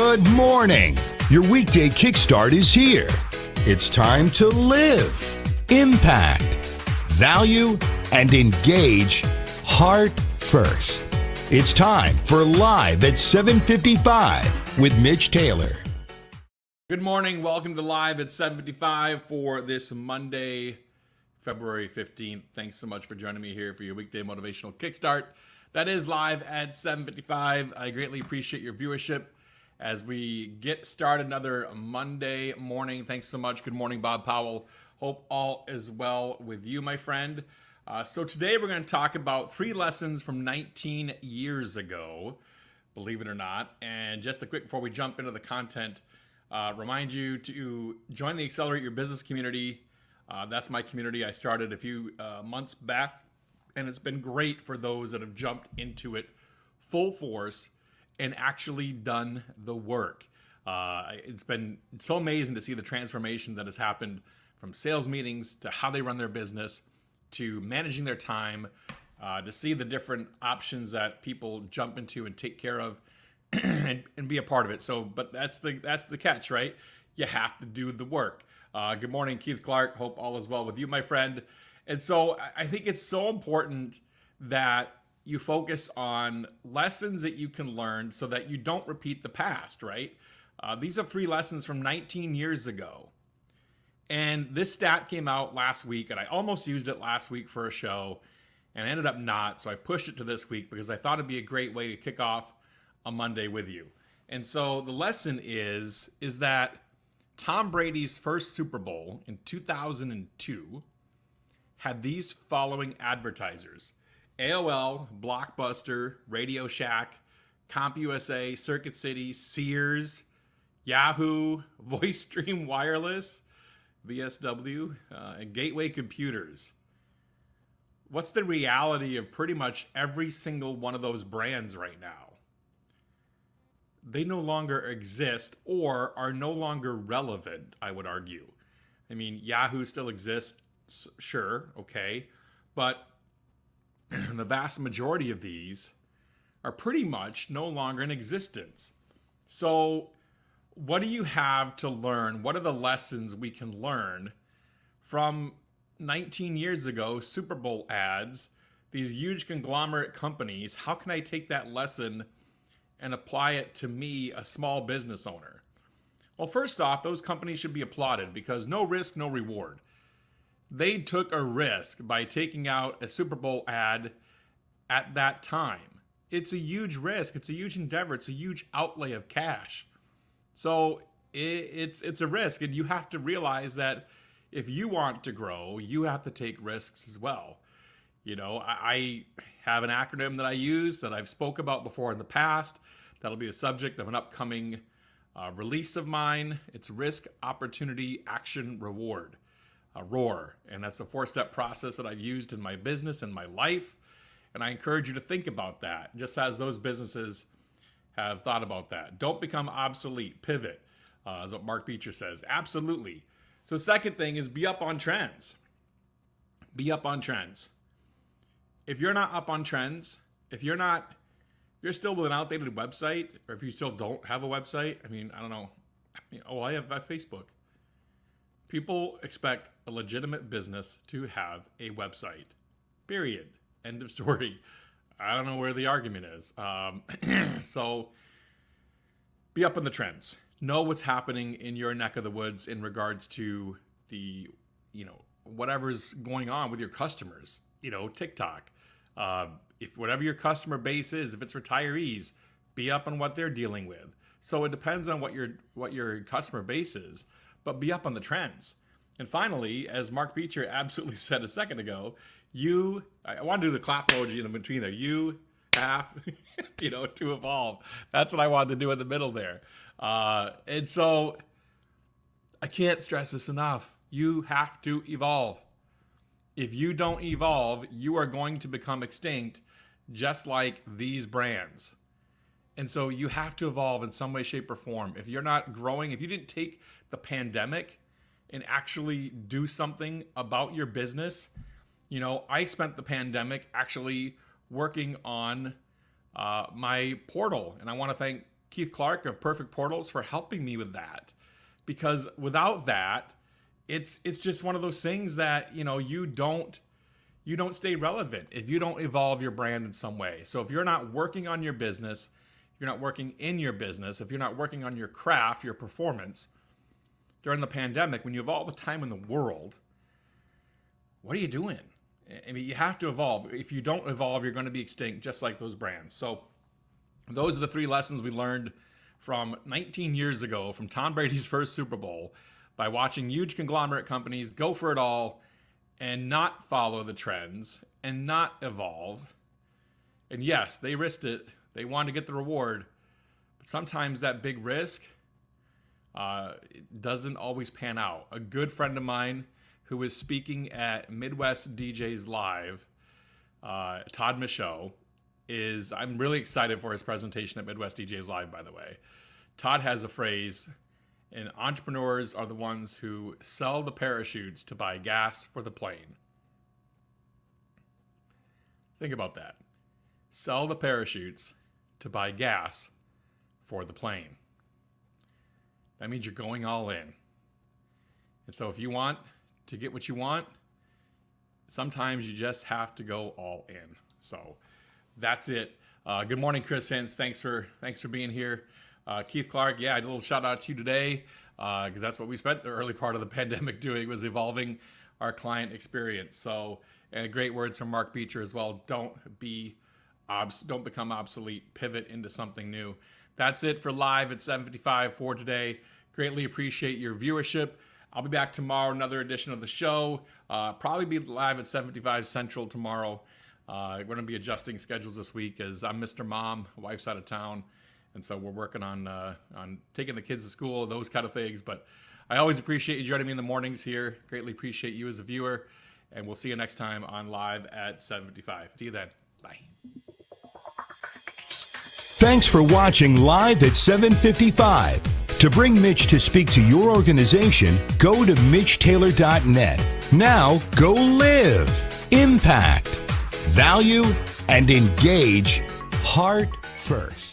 Good morning. Your weekday kickstart is here. It's time to live, impact, value, and engage heart first. It's time for Live at 7:55 with Mitch Taylor. Good morning. Welcome to Live at 7:55 for this Monday, February 15th. Thanks so much for joining me here for your weekday motivational kickstart. That is Live at 7:55. I greatly appreciate your viewership as we get started another Monday morning. Thanks so much. Good morning, Bob Powell. Hope all is well with you, my friend. So today we're going to talk about 3 lessons from 19 years ago, believe it or not. And just a quick before we jump into the content, remind you to join the Accelerate Your Business community. That's my community I started a few months back, and it's been great for those that have jumped into it full force and actually done the work. It's been so amazing to see the transformation that has happened from sales meetings to how they run their business to managing their time, to see the different options that people jump into and take care of and be a part of it. So, but that's the catch, right? You have to do the work. Good morning, Keith Clark. Hope all is well with you, my friend. And so I think it's so important that you focus on lessons that you can learn so that you don't repeat the past, right? These are 3 lessons from 19 years ago. And this stat came out last week, and I almost used it last week for a show, and I ended up not. So I pushed it to this week because I thought it'd be a great way to kick off a Monday with you. And so the lesson is that Tom Brady's first Super Bowl in 2002 had these following advertisers: AOL, Blockbuster, Radio Shack, CompUSA, Circuit City, Sears, Yahoo, VoiceStream Wireless, VSW, and Gateway Computers. What's the reality of pretty much every single one of those brands right now? They no longer exist or are no longer relevant, I would argue. I mean, Yahoo still exists, sure, okay, but the vast majority of these are pretty much no longer in existence. So what do you have to learn? What are the lessons we can learn from 19 years ago, Super Bowl ads, these huge conglomerate companies? How can I take that lesson and apply it to me, a small business owner? Well, first off, those companies should be applauded because no risk, no reward. They took a risk by taking out a Super Bowl ad at that time. It's a huge risk. It's a huge endeavor. It's a huge outlay of cash. So it's a risk, and you have to realize that if you want to grow, you have to take risks as well. You know, I have an acronym that I use that I've spoke about before in the past. That'll be the subject of an upcoming release of mine. It's Risk, Opportunity, Action, Reward. ROAR. And that's a 4-step process that I've used in my business and my life. And I encourage you to think about that, just as those businesses have thought about that. Don't become obsolete. Pivot, is what Mark Beecher says. Absolutely. So second thing is be up on trends. Be up on trends. If you're not up on trends, if you're still with an outdated website, or if you still don't have a website, I mean, I don't know. I have Facebook. People expect a legitimate business to have a website. Period. End of story. I don't know where the argument is. So be up on the trends. Know what's happening in your neck of the woods in regards to the, whatever's going on with your customers. TikTok. If whatever your customer base is, if it's retirees, be up on what they're dealing with. So it depends on what your customer base is. But be up on the trends. And finally, as Mark Beecher absolutely said a second ago, I want to do the clap emoji in between there. You have, to evolve. That's what I wanted to do in the middle there. And so I can't stress this enough. You have to evolve. If you don't evolve, you are going to become extinct, just like these brands. And so you have to evolve in some way, shape, or form. If you're not growing, if you didn't take the pandemic and actually do something about your business, I spent the pandemic actually working on my portal. And I want to thank Keith Clark of Perfect Portals for helping me with that. Because without that, it's just one of those things that, you don't stay relevant if you don't evolve your brand in some way. So if you're not working on your business, you're not working in your business, if you're not working on your craft, your performance during the pandemic, when you have all the time in the world, what are you doing? I mean, you have to evolve. If you don't evolve, you're going to be extinct, just like those brands. So those are the 3 lessons we learned from 19 years ago, from Tom Brady's first Super Bowl, by watching huge conglomerate companies go for it all and not follow the trends and not evolve. And yes, they risked it. They wanted to get the reward. But sometimes that big risk it doesn't always pan out. A good friend of mine who was speaking at Midwest DJs Live, Todd Michaud, I'm really excited for his presentation at Midwest DJs Live, by the way. Todd has a phrase, and entrepreneurs are the ones who sell the parachutes to buy gas for the plane. Think about that. Sell the parachutes to buy gas for the plane. That means you're going all in. And so if you want to get what you want, sometimes you just have to go all in. So that's it. Good morning, Chris Hintz. Thanks for being here. Keith Clark, I did a little shout out to you today because that's what we spent the early part of the pandemic doing, was evolving our client experience. So, and great words from Mark Beecher as well. Don't become obsolete. Pivot into something new. That's it for Live at 7:55 for today. Greatly appreciate your viewership. I'll be back tomorrow, another edition of the show. Probably be live at 7:55 Central tomorrow. We're going to be adjusting schedules this week as I'm Mr. Mom, wife's out of town. And so we're working on taking the kids to school, those kind of things. But I always appreciate you joining me in the mornings here. Greatly appreciate you as a viewer. And we'll see you next time on Live at 7:55. See you then. Bye. Thanks for watching Live at 7:55. To bring Mitch to speak to your organization, go to MitchTaylor.net. Now go live, impact, value, and engage heart first.